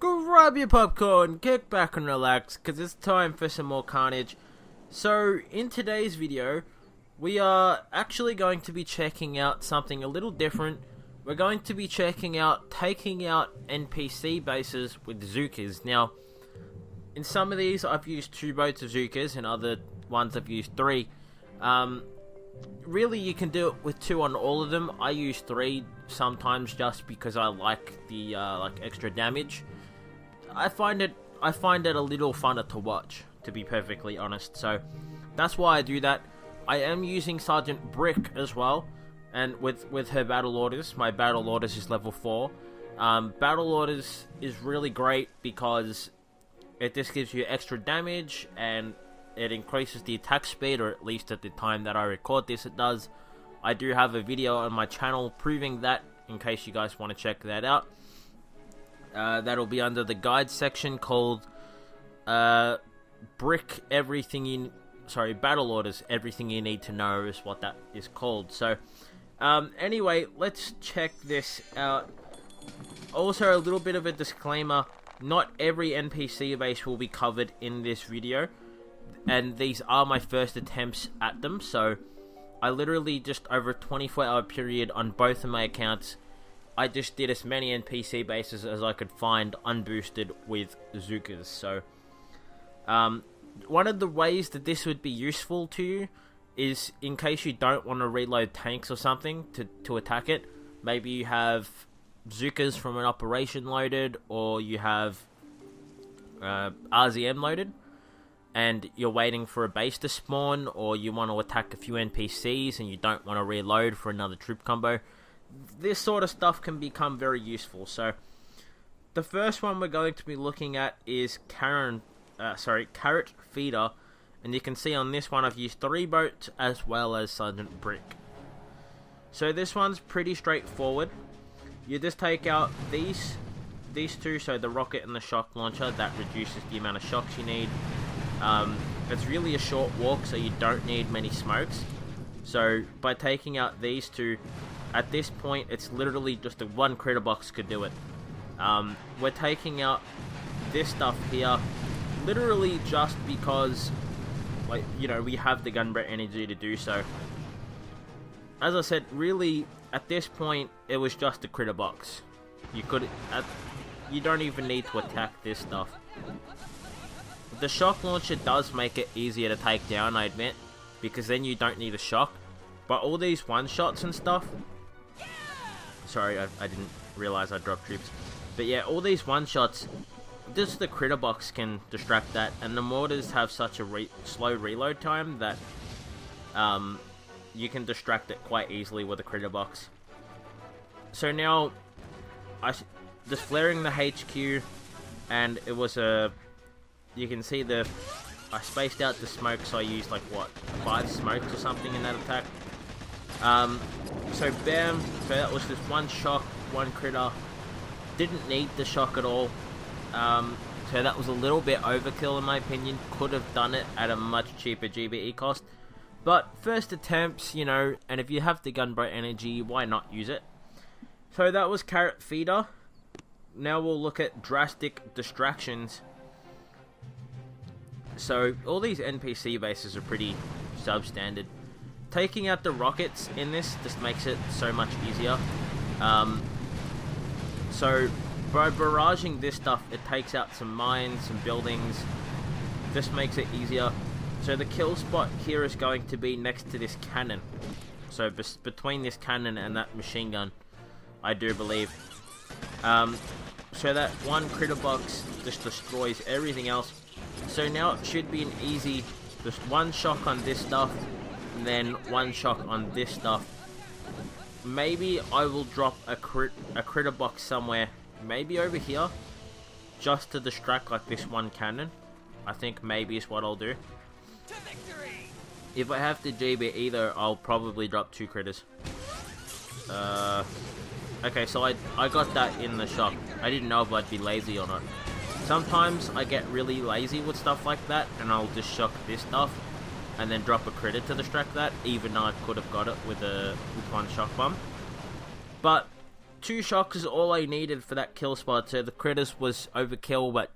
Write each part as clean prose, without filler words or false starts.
Grab your popcorn, kick back and relax, because it's time for some more Karnage. So, in today's video, we are actually going to be checking out something a little different. We're going to be checking out taking out NPC bases with Zookas. Now, in some of these I've used 2 boats of Zookas, and other ones I've used 3. Really, you can do it with 2 on all of them. I use 3 sometimes just because I like the extra damage. I find it a little funner to watch, to be perfectly honest. So that's why I do that. I am using Sergeant Brick as well, and with her battle orders. My battle orders is level 4. Battle orders is really great because it just gives you extra damage and it increases the attack speed, or at least at the time that I record this it does. I do have a video on my channel proving that, in case you guys want to check that out. That'll be under the guide section called battle orders, everything you need to know is what that is called. So anyway, let's check this out. Also, a little bit of a disclaimer, not every NPC base will be covered in this video, and these are my first attempts at them. So I literally just over a 24-hour period on both of my accounts, I just did as many NPC bases as I could find unboosted with Zookas. So one of the ways that this would be useful to you is in case you don't want to reload tanks or something to attack it. Maybe you have Zookas from an operation loaded, or you have RZM loaded, and you're waiting for a base to spawn, or you want to attack a few NPCs and you don't want to reload for another troop combo. This sort of stuff can become very useful. So the first one we're going to be looking at is Carrot Feeder, and you can see on this one I've used 3 boats as well as Sergeant Brick. So this one's pretty straightforward. You just take out these 2, so the rocket and the shock launcher. That reduces the amount of shocks you need. It's really a short walk, so you don't need many smokes. So by taking out these 2, at this point it's literally just a 1 critter box could do it. We're taking out this stuff here literally just because, like, you know, we have the gunboat energy to do so. As I said, really at this point it was just a critter box. You don't even need to attack this stuff. The shock launcher does make it easier to take down, I admit, because then you don't need a shock. But all these one-shots and stuff... Sorry, I didn't realize I dropped troops. But yeah, all these one-shots, just the critter box can distract that. And the mortars have such a slow reload time that you can distract it quite easily with a critter box. So now, just flaring the HQ, and it was a... You can see I spaced out the smoke, so I used like, what, 5 smokes or something in that attack. So bam, so that was just 1 shock, 1 critter. Didn't need the shock at all. So that was a little bit overkill in my opinion. Could have done it at a much cheaper GBE cost. But first attempts, you know, and if you have the gunboat energy, why not use it? So that was Carrot Feeder. Now we'll look at drastic distractions. So all these NPC bases are pretty substandard. Taking out the rockets in this just makes it so much easier. So by barraging this stuff, it takes out some mines, some buildings. This makes it easier. So the kill spot here is going to be next to this cannon. So between this cannon and that machine gun, I do believe. So that 1 critter box just destroys everything else. So now it should be an easy, just 1 shock on this stuff, and then 1 shock on this stuff. Maybe I will drop a critter box somewhere, maybe over here, just to distract like this 1 cannon. I think maybe is what I'll do. To victory! If I have to GB though, I'll probably drop 2 critters. Okay, so I got that in the shock. I didn't know if I'd be lazy or not. Sometimes I get really lazy with stuff like that, and I'll just shock this stuff, and then drop a critter to distract that, even though I could have got it with 1 shock bomb. But 2 shocks is all I needed for that kill spot, so the critters was overkill, but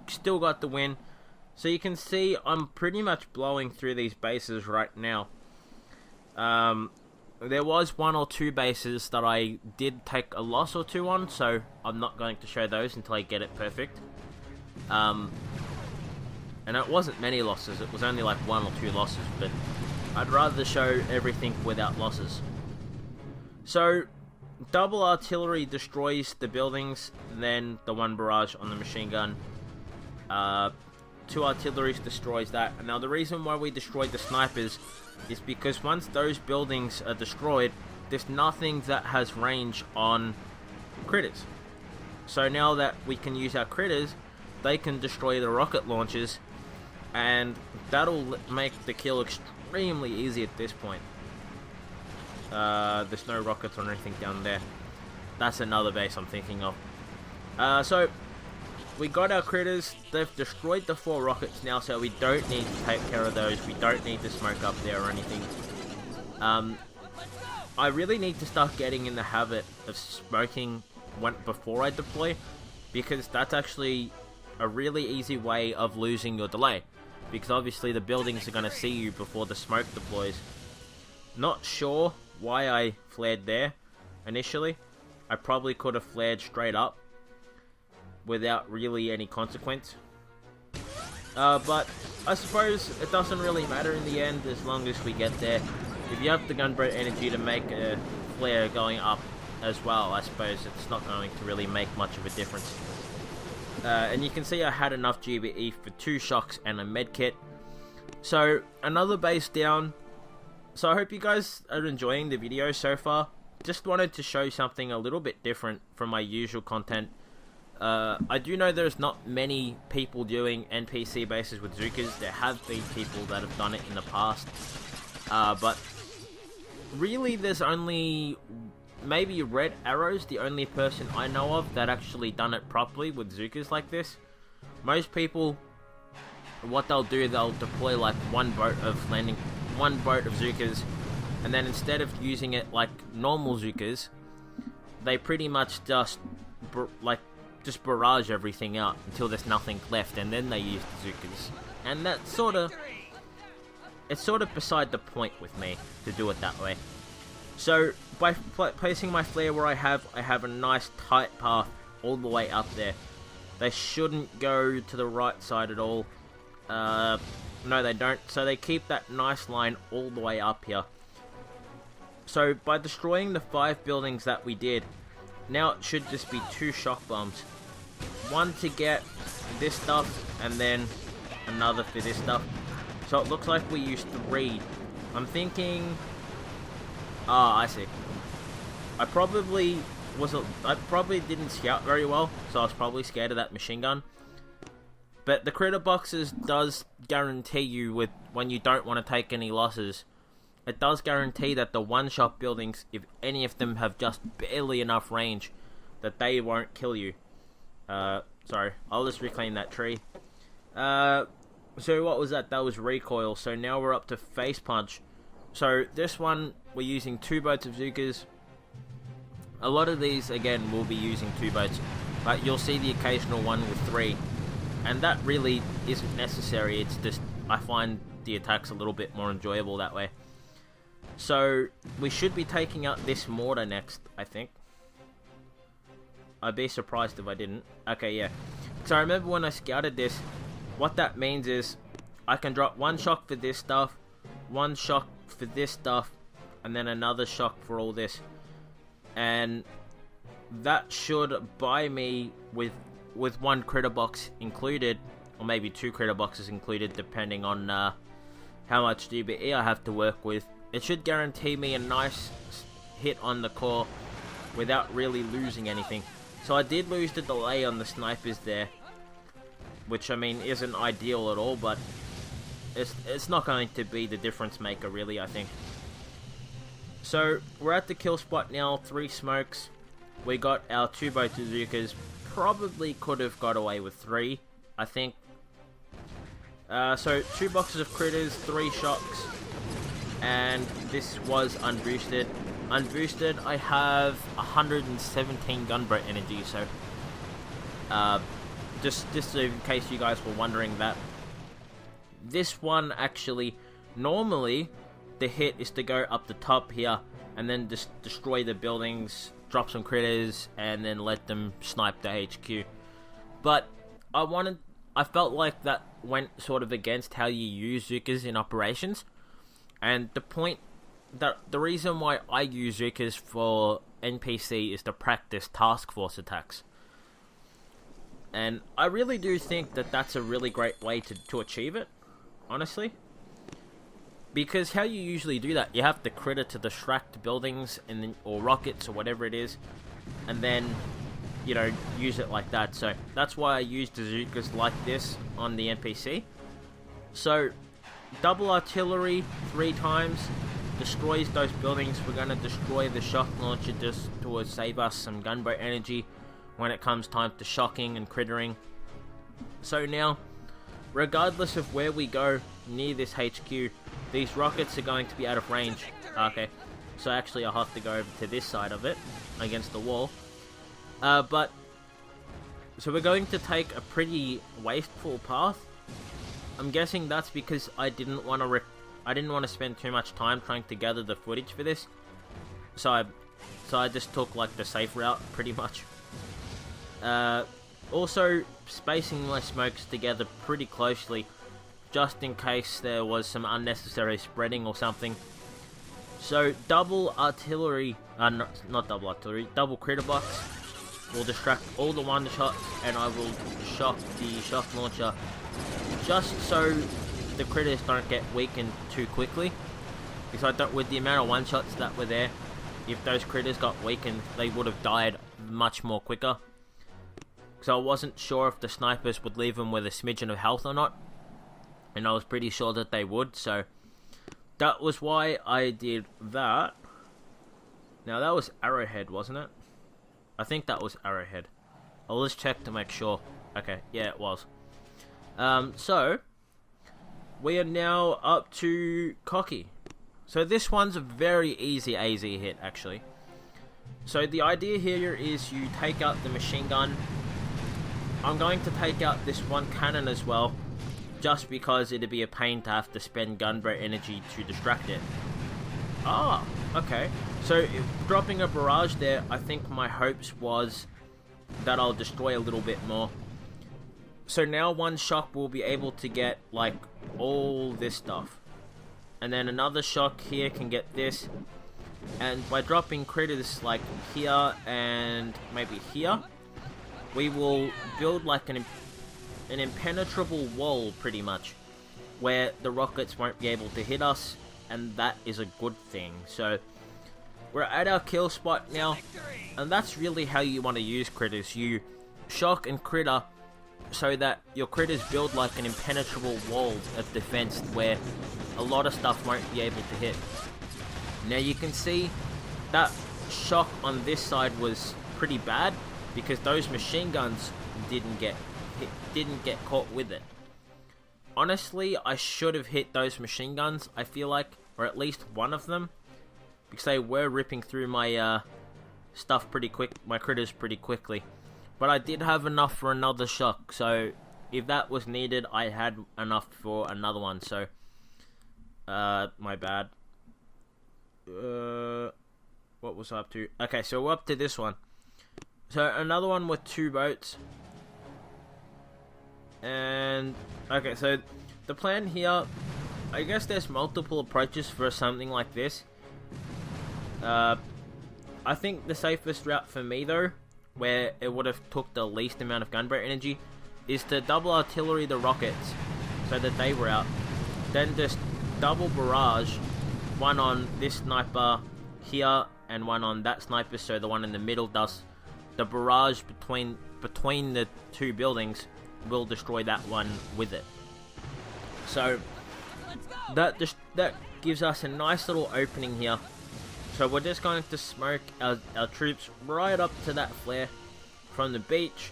still got the win. So you can see I'm pretty much blowing through these bases right now. There was 1 or 2 bases that I did take a loss or 2 on, so I'm not going to show those until I get it perfect. And it wasn't many losses, it was only like 1 or 2 losses, but I'd rather show everything without losses. So, double artillery destroys the buildings, then the 1 barrage on the machine gun. 2 artilleries destroys that. Now the reason why we destroyed the snipers is because once those buildings are destroyed, there's nothing that has range on critters. So now that we can use our critters, they can destroy the rocket launchers, and that'll make the kill extremely easy at this point. There's no rockets or anything down there. That's another base I'm thinking of. So we got our critters. They've destroyed the 4 rockets now, so we don't need to take care of those. We don't need to smoke up there or anything. I really need to start getting in the habit of smoking before I deploy, because that's actually a really easy way of losing your delay, because obviously the buildings are going to see you before the smoke deploys. Not sure why I flared there initially. I probably could have flared straight up without really any consequence. But I suppose it doesn't really matter in the end as long as we get there. If you have the gunboat energy to make a flare going up as well, I suppose it's not going to really make much of a difference. And you can see I had enough GBE for 2 shocks and a medkit. So another base down. So I hope you guys are enjoying the video so far. Just wanted to show something a little bit different from my usual content. I do know there's not many people doing NPC bases with Zookas. There have been people that have done it in the past. But really there's only maybe Red Arrow's the only person I know of that actually done it properly with Zookas like this. Most people, what they'll do, they'll deploy like 1 boat of Zookas, and then instead of using it like normal Zookas, they pretty much just barrage everything out until there's nothing left, and then they use the Zookas. And that's it's sort of beside the point with me to do it that way. So by placing my flare where I have a nice tight path all the way up there. They shouldn't go to the right side at all. No, they don't. So they keep that nice line all the way up here. So by destroying the 5 buildings that we did, now it should just be 2 shock bombs. 1 to get this stuff, and then another for this stuff. So it looks like we used 3. I'm thinking... I see. I probably didn't scout very well, so I was probably scared of that machine gun. But the critter boxes does guarantee you, with when you don't want to take any losses, it does guarantee that the 1-shot buildings, if any of them have just barely enough range, that they won't kill you. Sorry, I'll just reclaim that tree. So what was that? That was recoil. So now we're up to face punch. So this one, we're using 2 boats of Zookas. A lot of these, again, will be using 2 boats, but you'll see the occasional one with 3. And that really isn't necessary, it's just, I find the attacks a little bit more enjoyable that way. So, we should be taking out this mortar next, I think. I'd be surprised if I didn't. Okay, yeah. So I remember when I scouted this, what that means is, I can drop 1 shock for this stuff, 1 shock for this stuff, and then another shock for all this. And that should buy me with 1 critter box included, or maybe 2 critter boxes included, depending on how much GBE I have to work with. It should guarantee me a nice hit on the core without really losing anything. So I did lose the delay on the snipers there, which I mean isn't ideal at all, but it's not going to be the difference maker really, I think. So we're at the kill spot now, 3 smokes. We got our 2 boats of Zookas. Probably could have got away with 3, I think. So 2 boxes of critters, 3 shocks, and this was unboosted. unboosted, I have 117 gunboat energy, so just in case you guys were wondering that. This one actually, normally the hit is to go up the top here and then just destroy the buildings, drop some critters, and then let them snipe the HQ. But I felt like that went sort of against how you use Zookas in operations, and the reason why I use Zookas for NPC is to practice task force attacks. And I really do think that that's a really great way to achieve it, honestly. Because how you usually do that, you have to critter to distract buildings and then, or rockets or whatever it is, and then, you know, use it like that. So that's why I used the Zookas like this on the NPC. So double artillery 3 times destroys those buildings. We're going to destroy the shock launcher just to save us some gunboat energy when it comes time to shocking and crittering. So now, regardless of where we go near this HQ, these rockets are going to be out of range. Okay, so actually I'll have to go over to this side of it, against the wall. So we're going to take a pretty wasteful path. I'm guessing that's because I didn't want to spend too much time trying to gather the footage for this. So I just took like the safe route, pretty much. Also spacing my smokes together pretty closely, just in case there was some unnecessary spreading or something. So double artillery, not double artillery, double critter box will distract all the one shots, and I will shock the shock launcher just so the critters don't get weakened too quickly. Because with the amount of one shots that were there, if those critters got weakened, they would have died much more quicker. So I wasn't sure if the snipers would leave them with a smidgen of health or not, and I was pretty sure that they would, so that was why I did that. Now that was arrowhead, wasn't it? I think that was arrowhead. I'll just check to make sure. Okay, yeah, it was. So we are now up to cocky. So this one's a very easy hit, actually. So the idea here is you take out the machine gun. I'm going to take out this one cannon as well, just because it'd be a pain to have to spend gunboat energy to distract it. Ah, okay. So dropping a barrage there, I think my hopes was that I'll destroy a little bit more. So now one shock will be able to get like all this stuff, and then another shock here can get this, and by dropping critters like here and maybe here, we will build like an impenetrable wall, pretty much, where the rockets won't be able to hit us, and that is a good thing. So we're at our kill spot now, and that's really how you want to use critters. You shock and critter so that your critters build like an impenetrable wall of defense where a lot of stuff won't be able to hit. Now you can see that shock on this side was pretty bad because those machine guns didn't get caught with it. Honestly, I should have hit those machine guns, I feel like, or at least one of them, because they were ripping through my stuff pretty quick, my critters pretty quickly. But I did have enough for another shock, so if that was needed, I had enough for another one. So my bad. What was I up to? Okay, so we're up to this one. So another one with 2 boats. And okay, so the plan here, I guess there's multiple approaches for something like this. I think the safest route for me though, where it would have took the least amount of gunboat energy, is to double artillery the rockets so that they were out. Then just double barrage, one on this sniper here and one on that sniper, so the one in the middle does the barrage between the 2 buildings will destroy that one with it. So that gives us a nice little opening here. So we're just going to smoke our troops right up to that flare from the beach,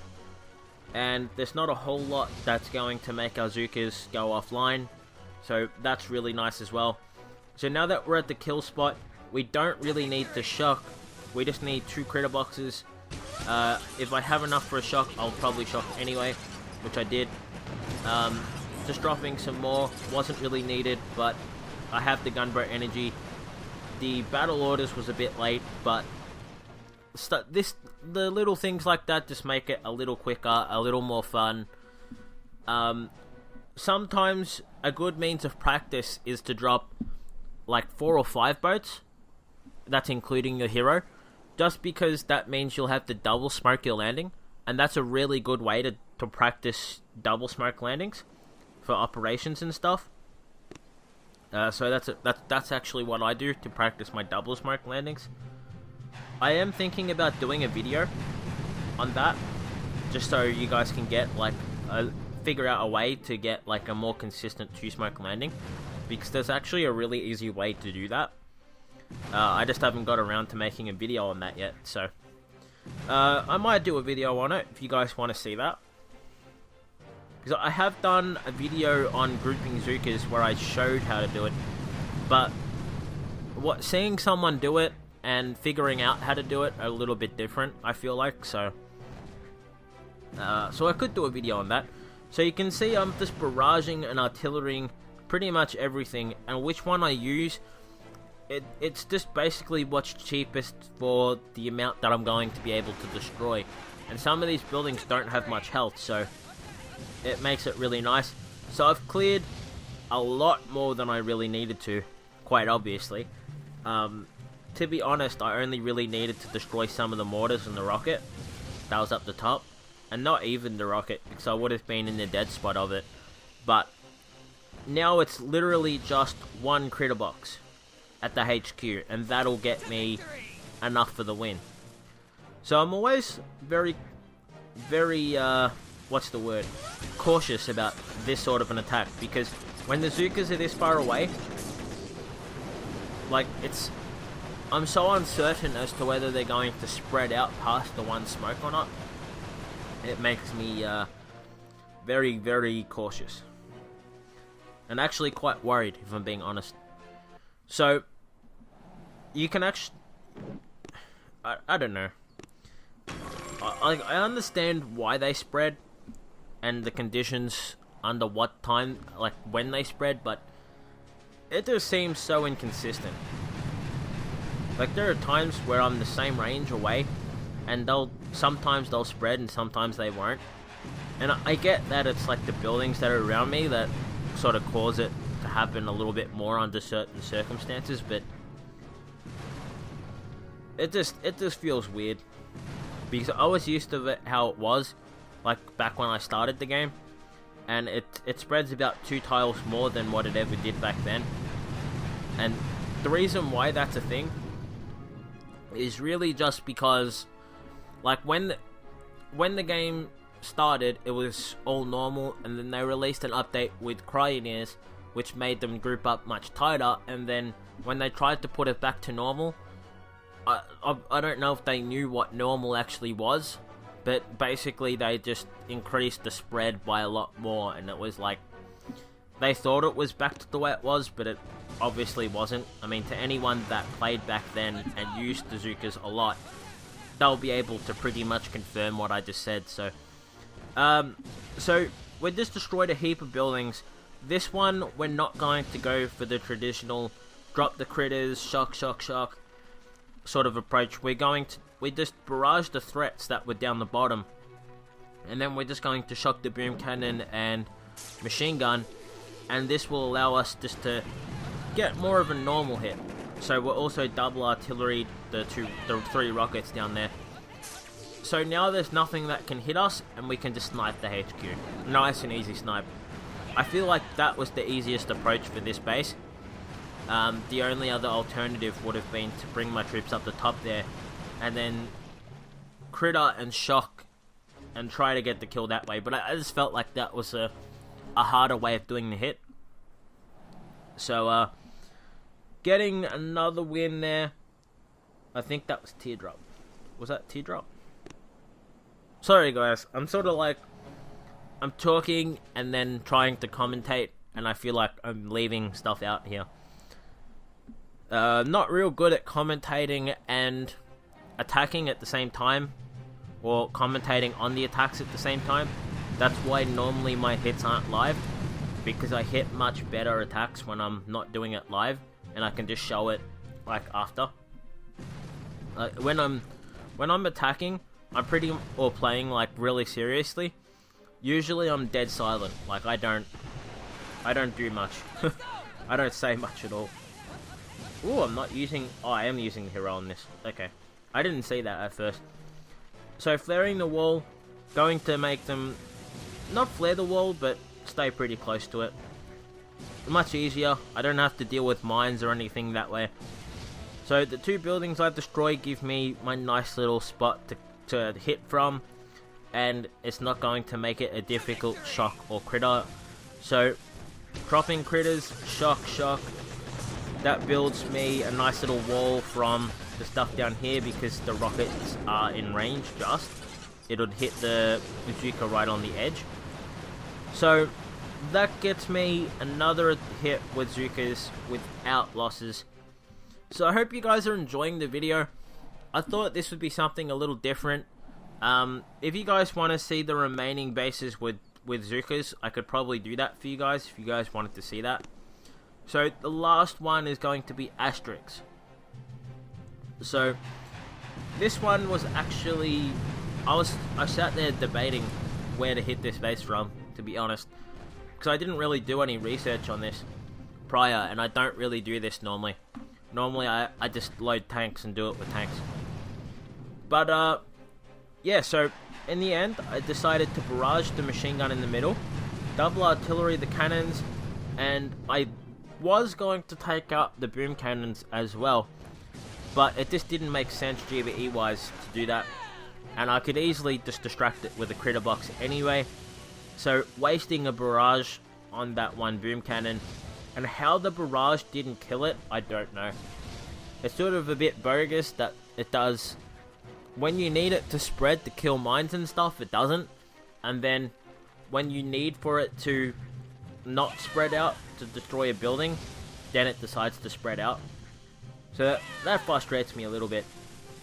and there's not a whole lot that's going to make our Zookas go offline, so that's really nice as well. So now that we're at the kill spot, we don't really need the shock. We just need 2 critter boxes. If I have enough for a shock, I'll probably shock anyway, which I did. Just dropping some more wasn't really needed, but I have the gunboat energy. The battle orders was a bit late, but the little things like that just make it a little quicker, a little more fun. Sometimes a good means of practice is to drop like 4 or 5 boats. That's including your hero. Just because that means you'll have to double smoke your landing. And that's a really good way to practice double smoke landings for operations and stuff. So that's actually what I do to practice my double smoke landings. I am thinking about doing a video on that, just so you guys can get like figure out a way to get like a more consistent 2 smoke landing, because there's actually a really easy way to do that. I just haven't got around to making a video on that yet, so I might do a video on it if you guys want to see that. Because I have done a video on grouping Zookas where I showed how to do it, but seeing someone do it and figuring out how to do it are a little bit different, I feel like, so I could do a video on that. So you can see I'm just barraging and artillerying pretty much everything, and which one I use, it's just basically what's cheapest for the amount that I'm going to be able to destroy. And some of these buildings don't have much health, so it makes it really nice. So I've cleared a lot more than I really needed to, quite obviously. To be honest, I only really needed to destroy some of the mortars and the rocket that was up the top, and not even the rocket, because I would have been in the dead spot of it. But now it's literally just 1 critter box at the HQ, and that'll get me enough for the win. So I'm always very what's the word, cautious about this sort of an attack, because when the Zookas are this far away, like, I'm so uncertain as to whether they're going to spread out past the 1 smoke or not. It makes me very, very cautious, and actually quite worried, if I'm being honest. So you can actually, I don't know. I understand why they spread and the conditions under what time, like when they spread, but it just seems so inconsistent. Like, there are times where I'm the same range away, and sometimes they'll spread and sometimes they won't. And I get that it's like the buildings that are around me that sort of cause it to happen a little bit more under certain circumstances, but it just feels weird, because I was used to how it was like back when I started the game, and it spreads about 2 tiles more than what it ever did back then. And the reason why that's a thing is really just because, like, when the game started, it was all normal, and then they released an update with cryoneers, which made them group up much tighter, and then when they tried to put it back to normal, I don't know if they knew what normal actually was, but basically they just increased the spread by a lot more, and it was like, they thought it was back to the way it was, but it obviously wasn't. I mean, to anyone that played back then and used the Zookas a lot, they'll be able to pretty much confirm what I just said. So we just destroyed a heap of buildings. This one, we're not going to go for the traditional drop the critters, shock sort of approach. We just barrage the threats that were down the bottom, and then we're just going to shock the boom cannon and machine gun, and this will allow us just to get more of a normal hit. So we're also double artillery the 3 rockets down there. So now there's nothing that can hit us, and we can just snipe the HQ. Nice and easy snipe. I feel like that was the easiest approach for this base. The only other alternative would have been to bring my troops up the top there, and then critter and shock and try to get the kill that way. But I just felt like that was a harder way of doing the hit. So getting another win there. I think that was teardrop. Was that teardrop? Sorry guys, I'm sort of like, I'm talking and then trying to commentate, and I feel like I'm leaving stuff out here. Not real good at commentating and attacking at the same time, or commentating on the attacks at the same time. That's why normally my hits aren't live, because I hit much better attacks when I'm not doing it live, and I can just show it like after. When I'm attacking, I'm or playing like really seriously. Usually I'm dead silent. Like I don't do much. I don't say much at all. Ooh, I'm not using. Oh, I am using the hero on this. Okay, I didn't see that at first. So flaring the wall, going to make them not flare the wall, but stay pretty close to it. Much easier. I don't have to deal with mines or anything that way. So the 2 buildings I destroy give me my nice little spot to hit from, and it's not going to make it a difficult shock or critter. So dropping critters, shock, that builds me a nice little wall from the stuff down here, because the rockets are in range just. It would hit the zooka right on the edge. So that gets me another hit with zookas without losses. So I hope you guys are enjoying the video. I thought this would be something a little different. If you guys want to see the remaining bases with zookas, I could probably do that for you guys if you guys wanted to see that. So the last one is going to be asterix. So this one was actually, I sat there debating where to hit this base from, to be honest, because I didn't really do any research on this prior, and I don't really do this normally. Normally I just load tanks and do it with tanks. But yeah, so in the end I decided to barrage the machine gun in the middle, double artillery the cannons, and I was going to take out the boom cannons as well, but it just didn't make sense GBE wise to do that, and I could easily just distract it with a critter box anyway. So wasting a barrage on that one boom cannon, and how the barrage didn't kill it, I don't know. It's sort of a bit bogus that it does, when you need it to spread to kill mines and stuff, it doesn't, and then when you need for it to not spread out to destroy a building, then it decides to spread out. So that frustrates me a little bit.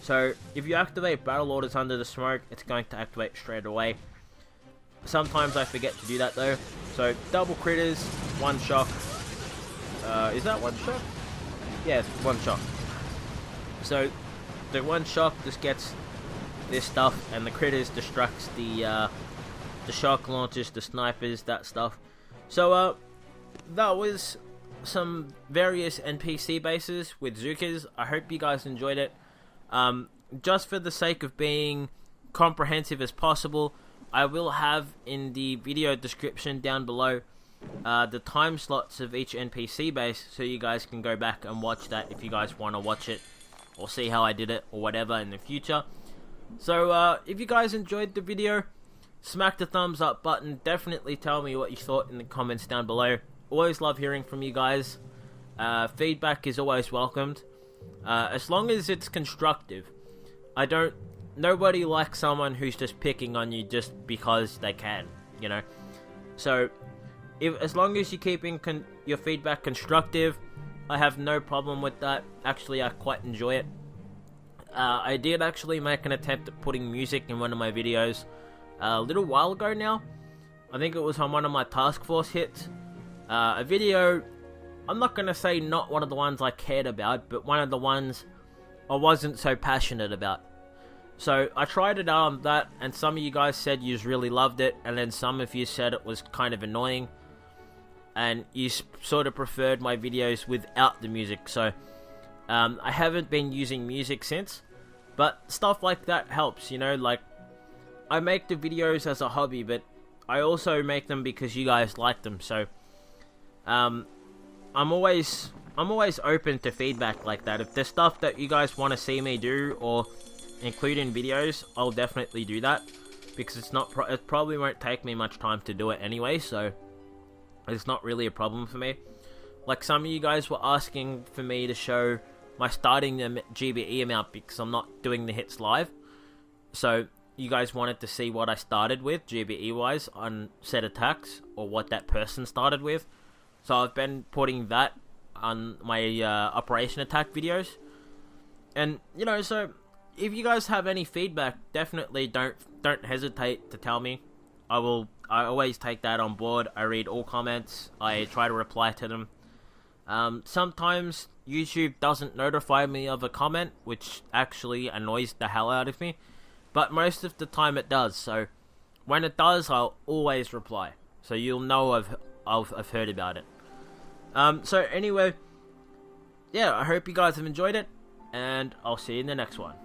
So if you activate battle orders under the smoke, it's going to activate straight away. Sometimes I forget to do that though. So double critters, 1 shock. Is that 1 shock? Yeah, it's 1 shock. So the 1 shock just gets this stuff, and the critters distracts the shock launchers, the snipers, that stuff. So that was some various NPC bases with zookas. I hope you guys enjoyed it. Just for the sake of being comprehensive as possible, I will have in the video description down below the time slots of each NPC base, so you guys can go back and watch that if you guys want to watch it or see how I did it or whatever in the future. So if you guys enjoyed the video, smack the thumbs up button. Definitely tell me what you thought in the comments down below. Always love hearing from you guys. Feedback is always welcomed, as long as it's constructive. Nobody likes someone who's just picking on you just because they can, you know. So as long as you're keeping your feedback constructive, I have no problem with that. Actually, I quite enjoy it. I did actually make an attempt at putting music in one of my videos a little while ago now. I think it was on one of my task force hits. A video, I'm not going to say not one of the ones I cared about, but one of the ones I wasn't so passionate about. So I tried it out on that, and some of you guys said you really loved it, and then some of you said it was kind of annoying, and you sort of preferred my videos without the music. So I haven't been using music since, but stuff like that helps, you know. Like, I make the videos as a hobby, but I also make them because you guys like them. So I'm always open to feedback like that. If there's stuff that you guys want to see me do or include in videos, I'll definitely do that, because it probably won't take me much time to do it anyway, so it's not really a problem for me. Like, some of you guys were asking for me to show my starting GBE amount because I'm not doing the hits live, so you guys wanted to see what I started with GBE wise on set attacks, or what that person started with. So I've been putting that on my operation attack videos. And you know, so if you guys have any feedback, definitely don't hesitate to tell me. I always take that on board. I read all comments. I try to reply to them. Sometimes YouTube doesn't notify me of a comment, which actually annoys the hell out of me. But most of the time it does. So when it does, I'll always reply. So you'll know I've heard about it. So anyway, yeah, I hope you guys have enjoyed it, and I'll see you in the next one.